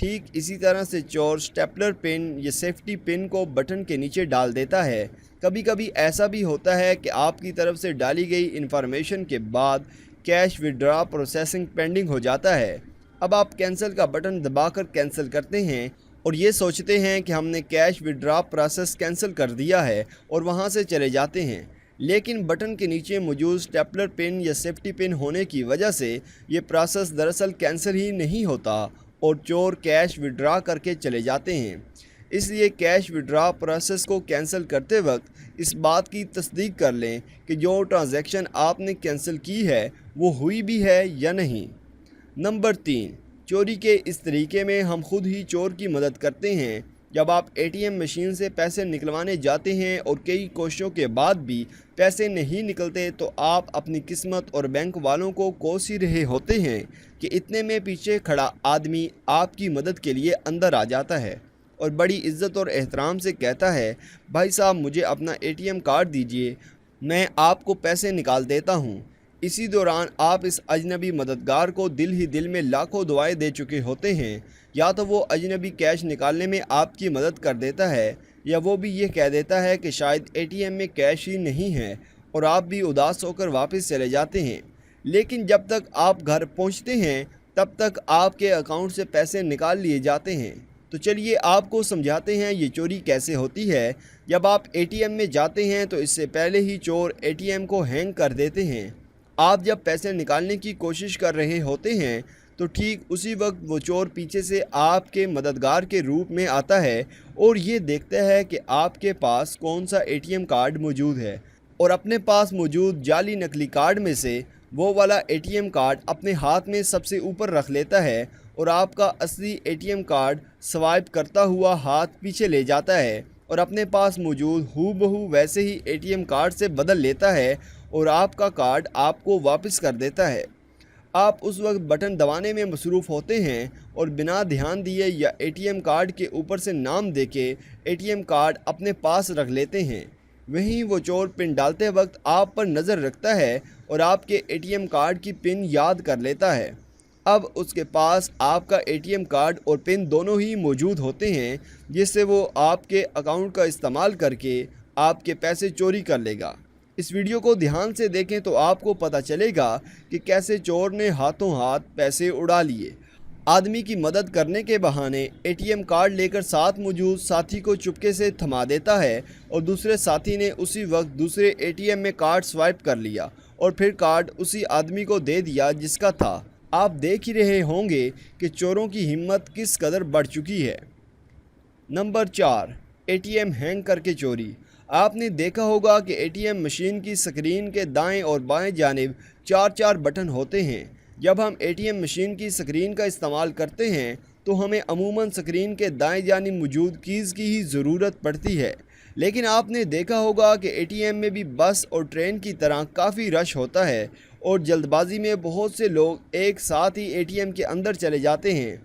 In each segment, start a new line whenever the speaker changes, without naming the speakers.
ٹھیک اسی طرح سے چور سٹیپلر پن یا سیفٹی پن کو بٹن کے نیچے ڈال دیتا ہے۔ کبھی کبھی ایسا بھی ہوتا ہے کہ آپ کی طرف سے ڈالی گئی انفارمیشن کے بعد کیش وڈرا پروسیسنگ پینڈنگ ہو جاتا ہے۔ اب آپ کینسل کا بٹن دبا کر کینسل کرتے ہیں اور یہ سوچتے ہیں کہ ہم نے کیش وڈرا پروسیس کینسل کر دیا ہے اور وہاں سے چلے جاتے ہیں، لیکن بٹن کے نیچے موجود سٹیپلر پن یا سیفٹی پن ہونے کی وجہ سے یہ پروسیس دراصل کینسل ہی نہیں ہوتا اور چور کیش وڈرا کر کے چلے جاتے ہیں۔ اس لیے کیش وڈرا پروسیس کو کینسل کرتے وقت اس بات کی تصدیق کر لیں کہ جو ٹرانزیکشن آپ نے کینسل کی ہے وہ ہوئی بھی ہے یا نہیں۔ نمبر 3، چوری کے اس طریقے میں ہم خود ہی چور کی مدد کرتے ہیں۔ جب آپ اے ٹی ایم مشین سے پیسے نکلوانے جاتے ہیں اور کئی کوششوں کے بعد بھی پیسے نہیں نکلتے تو آپ اپنی قسمت اور بینک والوں کو کوس ہی رہے ہوتے ہیں کہ اتنے میں پیچھے کھڑا آدمی آپ کی مدد کے لیے اندر آ جاتا ہے اور بڑی عزت اور احترام سے کہتا ہے، بھائی صاحب مجھے اپنا اے ٹی ایم کارڈ دیجئے، میں آپ کو پیسے نکال دیتا ہوں۔ اسی دوران آپ اس اجنبی مددگار کو دل ہی دل میں لاکھوں دعائیں دے چکے ہوتے ہیں۔ یا تو وہ اجنبی کیش نکالنے میں آپ کی مدد کر دیتا ہے یا وہ بھی یہ کہہ دیتا ہے کہ شاید اے ٹی ایم میں کیش ہی نہیں ہے اور آپ بھی اداس ہو کر واپس چلے جاتے ہیں۔ لیکن جب تک آپ گھر پہنچتے ہیں تب تک آپ کے اکاؤنٹ سے پیسے نکال لیے جاتے ہیں۔ تو چلیے آپ کو سمجھاتے ہیں یہ چوری کیسے ہوتی ہے۔ جب آپ اے ٹی ایم میں جاتے ہیں تو اس سے پہلے ہی چور اے ٹی ایم کو ہینگ کر دیتے ہیں۔ آپ جب پیسے نکالنے کی کوشش کر رہے ہوتے ہیں تو ٹھیک اسی وقت وہ چور پیچھے سے آپ کے مددگار کے روپ میں آتا ہے اور یہ دیکھتا ہے کہ آپ کے پاس کون سا اے ٹی ایم کارڈ موجود ہے اور اپنے پاس موجود جعلی نقلی کارڈ میں سے وہ والا اے ٹی ایم کارڈ اپنے ہاتھ میں سب سے اوپر رکھ لیتا ہے اور آپ کا اصلی A T M card swipe کرتا ہوا ہاتھ پیچھے لے جاتا ہے اور اپنے پاس موجود ہو بہو ویسے ہی اے ٹی ایم کارڈ سے بدل لیتا ہے اور آپ کا کارڈ آپ کو واپس کر دیتا ہے۔ آپ اس وقت بٹن دبانے میں مصروف ہوتے ہیں اور بنا دھیان دیے یا اے ٹی ایم کارڈ کے اوپر سے نام دے کے اے ٹی ایم کارڈ اپنے پاس رکھ لیتے ہیں۔ وہیں وہ چور پن ڈالتے وقت آپ پر نظر رکھتا ہے اور آپ کے اے ٹی ایم کارڈ کی پن یاد کر لیتا ہے۔ اب اس کے پاس آپ کا اے ٹی ایم کارڈ اور پن دونوں ہی موجود ہوتے ہیں جس سے وہ آپ کے اکاؤنٹ کا استعمال کر کے آپ کے پیسے چوری کر لے گا۔ اس ویڈیو کو دھیان سے دیکھیں تو آپ کو پتہ چلے گا کہ کیسے چور نے ہاتھوں ہاتھ پیسے اڑا لیے۔ آدمی کی مدد کرنے کے بہانے اے ٹی ایم کارڈ لے کر ساتھ موجود ساتھی کو چپکے سے تھما دیتا ہے اور دوسرے ساتھی نے اسی وقت دوسرے اے ٹی ایم میں کارڈ سوائپ کر لیا اور پھر کارڈ اسی آدمی کو دے دیا جس کا تھا۔ آپ دیکھ ہی رہے ہوں گے کہ چوروں کی ہمت کس قدر بڑھ چکی ہے۔ نمبر 4، اے ٹی ایم ہینگ کر کے چوری۔ آپ نے دیکھا ہوگا کہ اے ٹی ایم مشین کی سکرین کے دائیں اور بائیں جانب 4 بٹن ہوتے ہیں۔ جب ہم اے ٹی ایم مشین کی سکرین کا استعمال کرتے ہیں تو ہمیں عموماً سکرین کے دائیں جانب موجود کیز کی ہی ضرورت پڑتی ہے، لیکن آپ نے دیکھا ہوگا کہ اے ٹی ایم میں بھی بس اور ٹرین کی طرح کافی رش ہوتا ہے اور جلد بازی میں بہت سے لوگ ایک ساتھ ہی اے ٹی ایم کے اندر چلے جاتے ہیں۔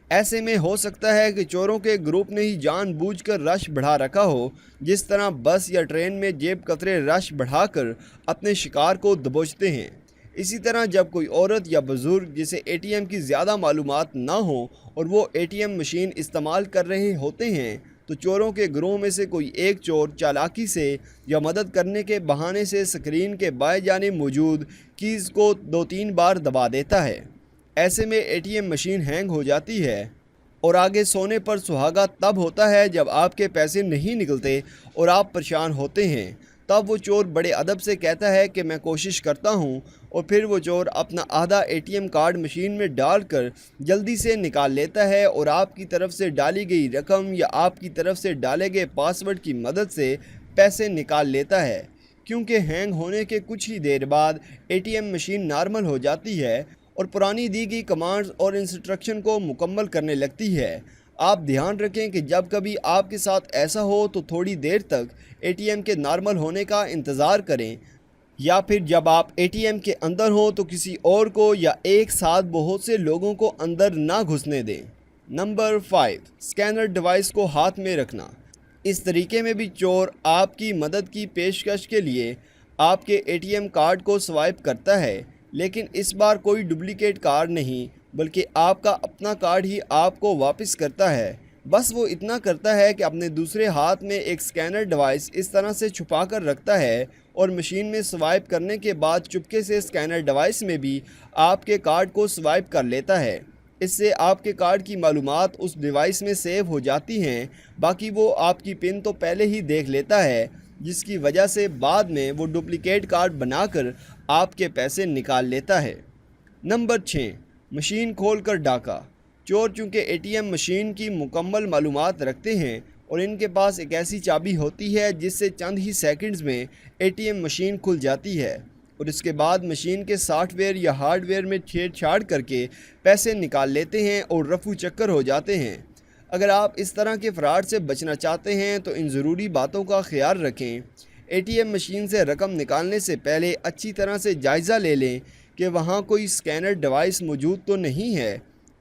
ایسے میں ہو سکتا ہے کہ چوروں کے گروپ نے ہی جان بوجھ کر رش بڑھا رکھا ہو، جس طرح بس یا ٹرین میں جیب کترے رش بڑھا کر اپنے شکار کو دبوچتے ہیں۔ اسی طرح جب کوئی عورت یا بزرگ جسے اے ٹی ایم کی زیادہ معلومات نہ ہوں اور وہ اے ٹی ایم مشین استعمال کر رہے ہوتے ہیں تو چوروں کے گروہ میں سے کوئی ایک چور چالاکی سے یا مدد کرنے کے بہانے سے سکرین کے بائیں جانب موجود کیز کو 2-3 بار دبا دیتا ہے۔ ایسے میں A T M machine hang ہو جاتی ہے اور آگے سونے پر سہاگا تب ہوتا ہے جب آپ کے پیسے نہیں نکلتے اور آپ پریشان ہوتے ہیں۔ تب وہ چور بڑے ادب سے کہتا ہے کہ میں کوشش کرتا ہوں اور پھر وہ چور اپنا آدھا A T M card machine میں ڈال کر جلدی سے نکال لیتا ہے اور آپ کی طرف سے ڈالی گئی رقم یا آپ کی طرف سے ڈالے گئے پاس ورڈ کی مدد سے پیسے نکال لیتا ہے۔ کیونکہ ہینگ ہونے کے کچھ ہی دیر بعد A T M machine normal ہو جاتی ہے اور پرانی دی گئی کمانڈز اور انسٹرکشن کو مکمل کرنے لگتی ہے۔ آپ دھیان رکھیں کہ جب کبھی آپ کے ساتھ ایسا ہو تو تھوڑی دیر تک اے ٹی ایم کے نارمل ہونے کا انتظار کریں یا پھر جب آپ اے ٹی ایم کے اندر ہوں تو کسی اور کو یا ایک ساتھ بہت سے لوگوں کو اندر نہ گھسنے دیں۔ نمبر 5، اسکینر ڈیوائس کو ہاتھ میں رکھنا۔ اس طریقے میں بھی چور آپ کی مدد کی پیشکش کے لیے آپ کے اے ٹی ایم کارڈ کو سوائپ کرتا ہے، لیکن اس بار کوئی ڈپلیکیٹ کارڈ نہیں بلکہ آپ کا اپنا کارڈ ہی آپ کو واپس کرتا ہے۔ بس وہ اتنا کرتا ہے کہ اپنے دوسرے ہاتھ میں ایک سکینر ڈیوائس اس طرح سے چھپا کر رکھتا ہے اور مشین میں سوائپ کرنے کے بعد چپکے سے سکینر ڈیوائس میں بھی آپ کے کارڈ کو سوائپ کر لیتا ہے۔ اس سے آپ کے کارڈ کی معلومات اس ڈیوائس میں سیو ہو جاتی ہیں، باقی وہ آپ کی پن تو پہلے ہی دیکھ لیتا ہے، جس کی وجہ سے بعد میں وہ ڈپلیکیٹ کارڈ بنا کر آپ کے پیسے نکال لیتا ہے۔ نمبر 6، مشین کھول کر ڈاکہ۔ چور چونکہ اے ٹی ایم مشین کی مکمل معلومات رکھتے ہیں اور ان کے پاس ایک ایسی چابی ہوتی ہے جس سے چند ہی سیکنڈز میں اے ٹی ایم مشین کھل جاتی ہے اور اس کے بعد مشین کے سافٹ ویئر یا ہارڈ ویئر میں چھیڑ چھاڑ کر کے پیسے نکال لیتے ہیں اور رفو چکر ہو جاتے ہیں۔ اگر آپ اس طرح کے فراڈ سے بچنا چاہتے ہیں تو ان ضروری باتوں کا خیال رکھیں۔ اے ٹی ایم مشین سے رقم نکالنے سے پہلے اچھی طرح سے جائزہ لے لیں کہ وہاں کوئی سکینر ڈیوائس موجود تو نہیں ہے۔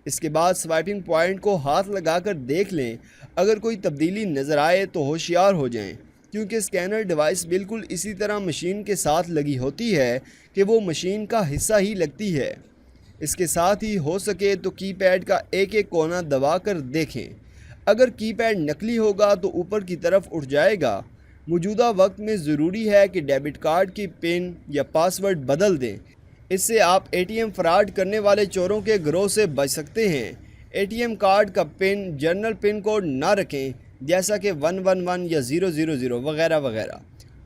اس کے بعد سوائپنگ پوائنٹ کو ہاتھ لگا کر دیکھ لیں، اگر کوئی تبدیلی نظر آئے تو ہوشیار ہو جائیں، کیونکہ سکینر ڈیوائس بالکل اسی طرح مشین کے ساتھ لگی ہوتی ہے کہ وہ مشین کا حصہ ہی لگتی ہے۔ اس کے ساتھ ہی ہو سکے تو کی پیڈ کا ایک ایک کونا دبا کر دیکھیں، اگر کی پیڈ نقلی ہوگا تو اوپر کی طرف اٹھ جائے گا۔ موجودہ وقت میں ضروری ہے کہ ڈیبٹ کارڈ کی پن یا پاس ورڈ بدل دیں، اس سے آپ اے ٹی ایم فراڈ کرنے والے چوروں کے گروہ سے بچ سکتے ہیں۔ اے ٹی ایم کارڈ کا پن جنرل پن کوڈ نہ رکھیں، جیسا کہ 111 یا 000 وغیرہ وغیرہ۔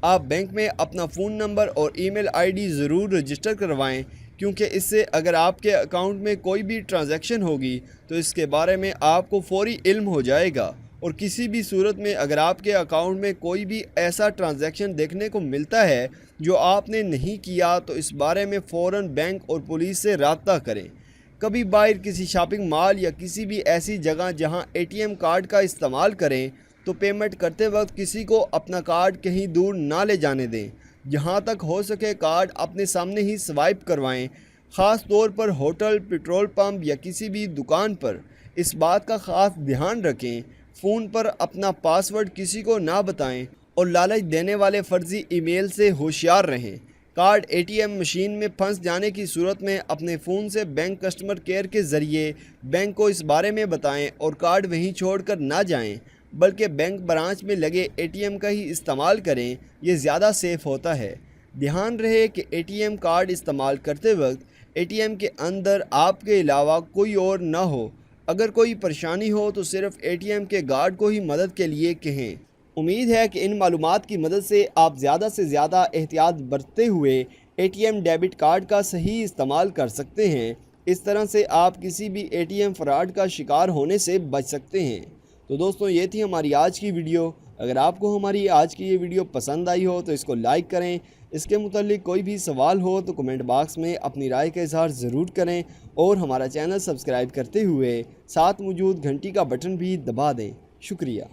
آپ بینک میں اپنا فون نمبر اور ای میل آئی ڈی ضرور رجسٹر کروائیں، کیونکہ اس سے اگر آپ کے اکاؤنٹ میں کوئی بھی ٹرانزیکشن ہوگی تو اس کے بارے میں آپ کو فوری علم ہو جائے گا، اور کسی بھی صورت میں اگر آپ کے اکاؤنٹ میں کوئی بھی ایسا ٹرانزیکشن دیکھنے کو ملتا ہے جو آپ نے نہیں کیا تو اس بارے میں فوراً بینک اور پولیس سے رابطہ کریں۔ کبھی باہر کسی شاپنگ مال یا کسی بھی ایسی جگہ جہاں اے ٹی ایم کارڈ کا استعمال کریں تو پیمنٹ کرتے وقت کسی کو اپنا کارڈ کہیں دور نہ لے جانے دیں۔ جہاں تک ہو سکے کارڈ اپنے سامنے ہی سوائپ کروائیں، خاص طور پر ہوٹل، پیٹرول پمپ یا کسی بھی دکان پر۔ اس بات کا خاص دھیان رکھیں، فون پر اپنا پاس ورڈ کسی کو نہ بتائیں اور لالچ دینے والے فرضی ای میل سے ہوشیار رہیں۔ Card A T M machine میں پھنس جانے کی صورت میں اپنے فون سے بینک کسٹمر کیئر کے ذریعے بینک کو اس بارے میں بتائیں اور کارڈ وہیں چھوڑ کر نہ جائیں، بلکہ بینک برانچ میں لگے اے ٹی ایم کا ہی استعمال کریں، یہ زیادہ سیف ہوتا ہے۔ دھیان رہے کہ اے ٹی ایم کارڈ استعمال کرتے وقت اے ٹی ایم کے اندر آپ کے علاوہ کوئی اور نہ ہو۔ اگر کوئی پریشانی ہو تو صرف اے ٹی ایم کے گارڈ کو ہی مدد کے لیے کہیں۔ امید ہے کہ ان معلومات کی مدد سے آپ زیادہ سے زیادہ احتیاط برتتے ہوئے A T M debit card کا صحیح استعمال کر سکتے ہیں۔ اس طرح سے آپ کسی بھی اے ٹی ایم فراڈ کا شکار ہونے سے بچ سکتے ہیں۔ تو دوستوں، یہ تھی ہماری آج کی ویڈیو۔ اگر آپ کو ہماری آج کی یہ ویڈیو پسند آئی ہو تو اس کو لائک کریں۔ اس کے متعلق کوئی بھی سوال ہو تو کمنٹ باکس میں اپنی رائے کا اظہار ضرور کریں اور ہمارا چینل سبسکرائب کرتے ہوئے ساتھ موجود گھنٹی کا بٹن بھی دبا دیں۔ شکریہ۔